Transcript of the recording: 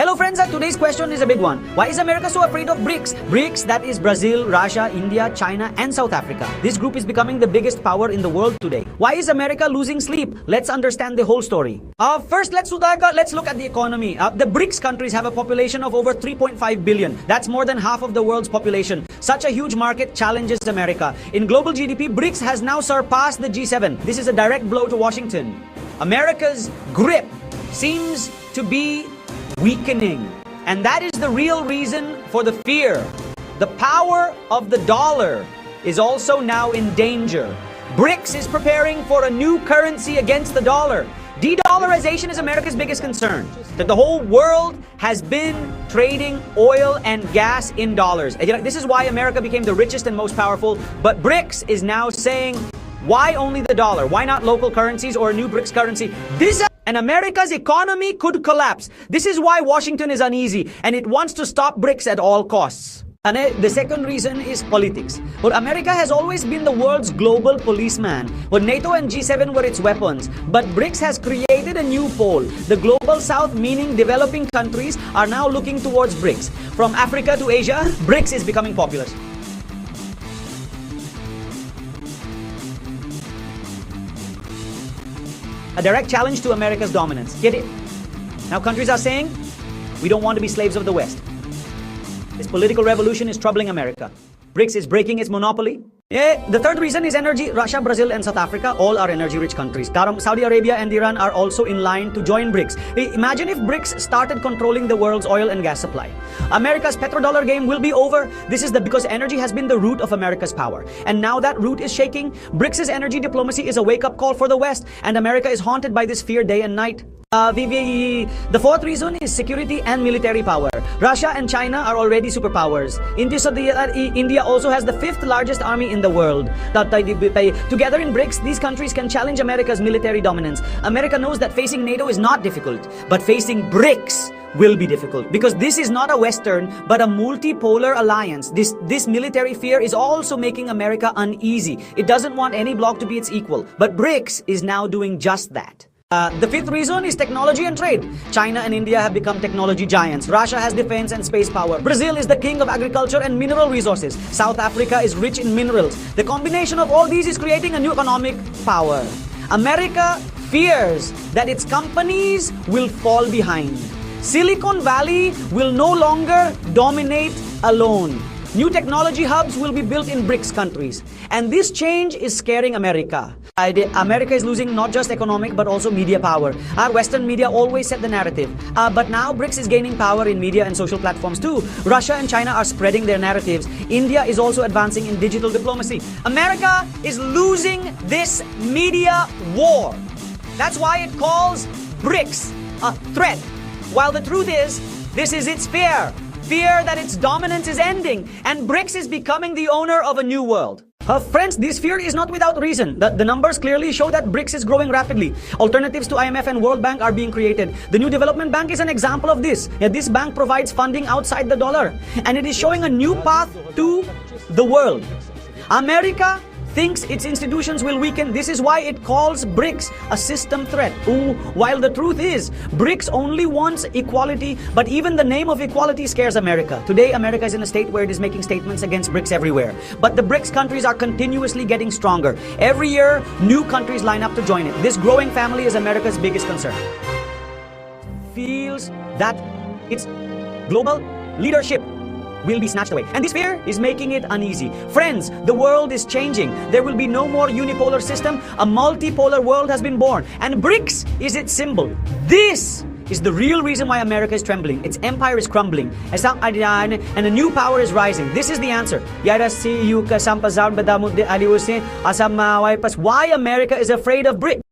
Hello friends, today's question is a big one. Why is America so afraid of BRICS? BRICS, that is Brazil, Russia, India, China and South Africa. This group is becoming the biggest power in the world today. Why is America losing sleep? Let's understand the whole story. First, let's look at the economy. The BRICS countries have a population of over 3.5 billion. That's more than half of the world's population. Such a huge market challenges America. In global GDP, BRICS has now surpassed the G7. This is a direct blow to Washington. America's grip seems to be weakening, and that is the real reason for the fear. The power of the dollar is also now in danger. BRICS is preparing for a new currency against the dollar. De-dollarization is America's biggest concern. That the whole world has been trading oil and gas in dollars. This is why America became the richest and most powerful. But BRICS is now saying, why only the dollar? Why not local currencies or a new BRICS currency? And America's economy could collapse. This is why Washington is uneasy and it wants to stop BRICS at all costs. And the second reason is politics. But America has always been the world's global policeman. But NATO and G7 were its weapons. But BRICS has created a new pole. The global south, meaning developing countries, are now looking towards BRICS. From Africa to Asia, BRICS is becoming popular. A direct challenge to America's dominance. Get it? Now countries are saying, we don't want to be slaves of the West. This political revolution is troubling America. BRICS is breaking its monopoly. The third reason is energy. Russia, Brazil and South Africa all are energy-rich countries. Saudi Arabia and Iran are also in line to join BRICS. Imagine if BRICS started controlling the world's oil and gas supply. America's petrodollar game will be over. This is because energy has been the root of America's power. And now that root is shaking. BRICS' energy diplomacy is a wake-up call for the West. And America is haunted by this fear day and night. The fourth reason is security and military power. Russia and China are already superpowers. India also has the fifth largest army in the world. Together in BRICS, these countries can challenge America's military dominance. America knows that facing NATO is not difficult, but facing BRICS will be difficult, because this is not a Western but a multipolar alliance. This military fear is also making America uneasy. It doesn't want any bloc to be its equal, but BRICS is now doing just that. The fifth reason is technology and trade. China and India have become technology giants. Russia has defense and space power. Brazil is the king of agriculture and mineral resources. South Africa is rich in minerals. The combination of all these is creating a new economic power. America fears that its companies will fall behind. Silicon Valley will no longer dominate alone. New technology hubs will be built in BRICS countries. And this change is scaring America. America is losing not just economic but also media power. Our Western media always set the narrative. But now BRICS is gaining power in media and social platforms too. Russia and China are spreading their narratives. India is also advancing in digital diplomacy. America is losing this media war. That's why it calls BRICS a threat. While the truth is, this is its fear. Fear that its dominance is ending and BRICS is becoming the owner of a new world. Friends, this fear is not without reason. The numbers clearly show that BRICS is growing rapidly. Alternatives to IMF and World Bank are being created. The New Development Bank is an example of this. This bank provides funding outside the dollar, and it is showing a new path to the world. America thinks its institutions will weaken. This is why it calls BRICS a system threat. While the truth is, BRICS only wants equality, but even the name of equality scares America. Today, America is in a state where it is making statements against BRICS everywhere. But the BRICS countries are continuously getting stronger. Every year, new countries line up to join it. This growing family is America's biggest concern. Feels that its global leadership will be snatched away. And this fear is making it uneasy. Friends, the world is changing. There will be no more unipolar system. A multipolar world has been born. And BRICS is its symbol. This is the real reason why America is trembling. Its empire is crumbling. And a new power is rising. This is the answer. Why America is afraid of BRICS.